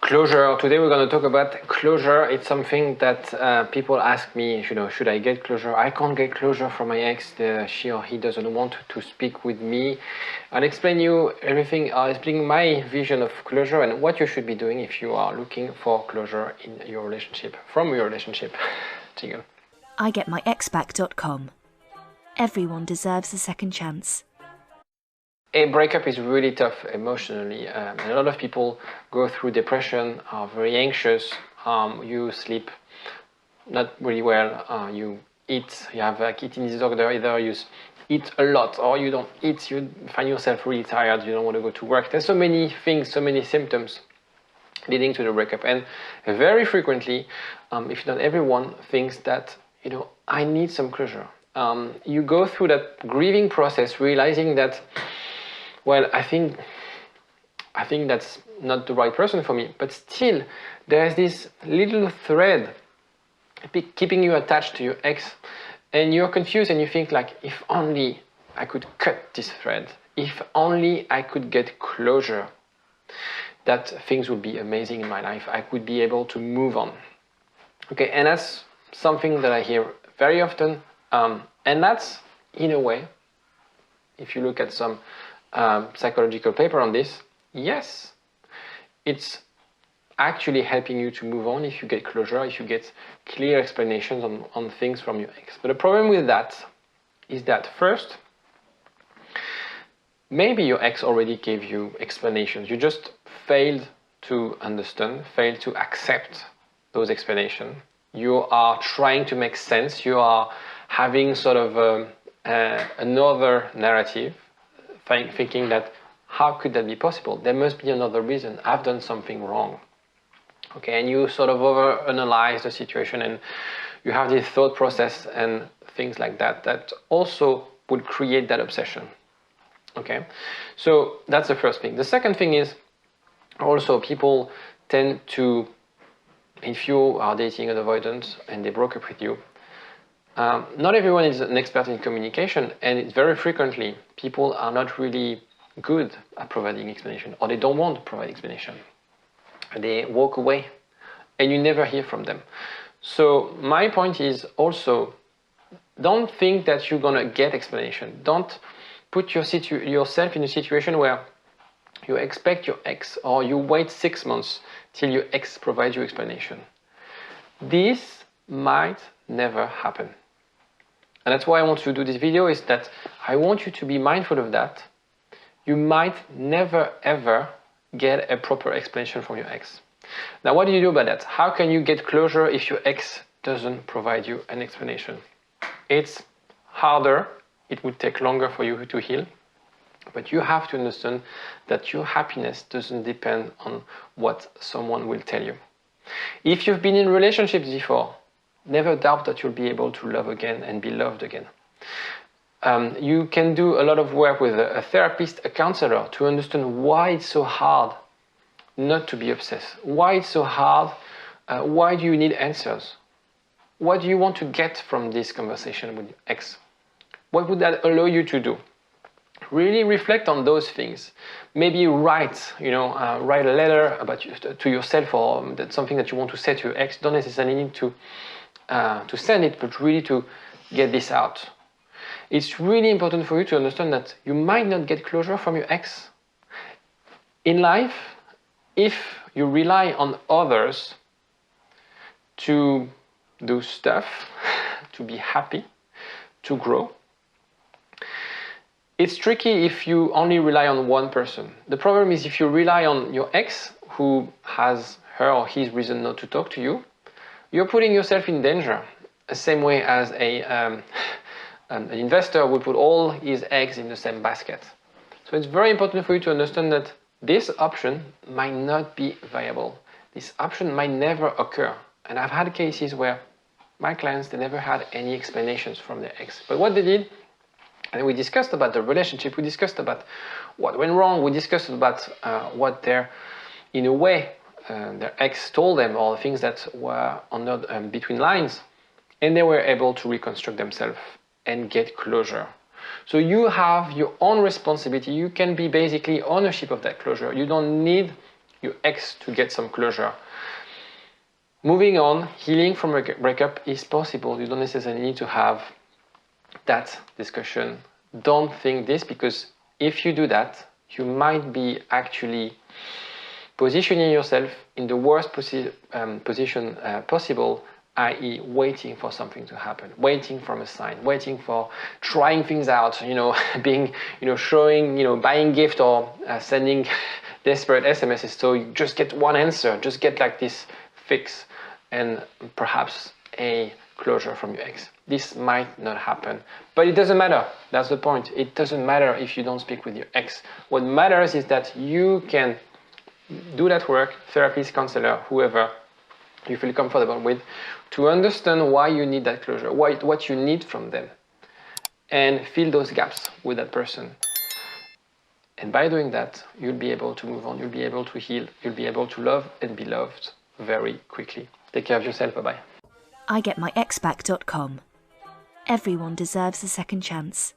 Closure. Today we're going to talk about closure. It's something that people ask me, should I get closure? I can't get closure from my ex. She or he doesn't want to speak with me. I'll explain you everything. I'll explain my vision of closure and what you should be doing if you are looking for closure in your relationship, from your relationship. Jingle. IGetMyExBack.com. Everyone deserves a second chance. A breakup is really tough emotionally, and a lot of people go through depression, are very anxious, you sleep not really well, you eat, you have like eating disorder, either you eat a lot or you don't eat, you find yourself really tired, you don't want to go to work. There's so many things, so many symptoms leading to the breakup, and very frequently, if not everyone, thinks that, I need some closure. You go through that grieving process realizing that, well, I think that's not the right person for me, but still there's this little thread keeping you attached to your ex, and you're confused and you think like, if only I could cut this thread, if only I could get closure, that things would be amazing in my life. I could be able to move on. Okay, and that's something that I hear very often, and that's, in a way, if you look at some psychological paper on this, yes, it's actually helping you to move on if you get closure, if you get clear explanations on things from your ex. But the problem with that is that first, maybe your ex already gave you explanations. You just failed to understand, failed to accept those explanations. You are trying to make sense. You are having sort of another narrative, thinking that, how could that be possible? There must be another reason. I've done something wrong. Okay, and you sort of overanalyze the situation, and you have this thought process and things like that also would create that obsession. Okay, so that's the first thing. The second thing is also people tend to, if you are dating an avoidant and they broke up with you, not everyone is an expert in communication, and it's very frequently people are not really good at providing explanation, or they don't want to provide explanation. They walk away and you never hear from them. So my point is also, don't think that you're gonna get explanation. Don't put yourself in a situation where you expect your ex, or you wait 6 months till your ex provides you explanation. This might never happen. And that's why I want to do this video, is that I want you to be mindful of that. You might never ever get a proper explanation from your ex. Now, what do you do about that? How can you get closure if your ex doesn't provide you an explanation? It's harder, it would take longer for you to heal, but you have to understand that your happiness doesn't depend on what someone will tell you. If you've been in relationships before, never doubt that you'll be able to love again and be loved again. You can do a lot of work with a therapist, a counselor, to understand why it's so hard not to be obsessed. Why it's so hard? Why do you need answers? What do you want to get from this conversation with your ex? What would that allow you to do? Really reflect on those things. Maybe write a letter to yourself, or that's something that you want to say to your ex. Don't necessarily need to send it, but really to get this out. It's really important for you to understand that you might not get closure from your ex. In life, if you rely on others to do stuff, to be happy, to grow, it's tricky if you only rely on one person. The problem is if you rely on your ex, who has her or his reason not to talk to you, you're putting yourself in danger. The same way as an investor would put all his eggs in the same basket. So it's very important for you to understand that this option might not be viable. This option might never occur. And I've had cases where my clients, they never had any explanations from their ex. But what they did, and we discussed about the relationship, we discussed about what went wrong, we discussed about what their ex told them, or things that were between lines, and they were able to reconstruct themselves and get closure. So you have your own responsibility. You can be basically ownership of that closure. You don't need your ex to get some closure. Moving on, healing from a breakup is possible. You don't necessarily need to have that discussion. Don't think this, because if you do that, you might be actually positioning yourself in the worst position possible, i.e. waiting for something to happen, waiting for a sign, waiting for trying things out, being, showing, buying gift or sending desperate SMSs so you just get one answer, just get like this fix and perhaps a closure from your ex. This might not happen, but it doesn't matter. That's the point. It doesn't matter if you don't speak with your ex. What matters is that you can do that work, therapist, counselor, whoever you feel comfortable with, to understand why you need that closure, what you need from them, and fill those gaps with that person. And by doing that, you'll be able to move on, you'll be able to heal, you'll be able to love and be loved very quickly. Take care of yourself. Bye-bye. IGetMyExBack.com. Everyone deserves a second chance.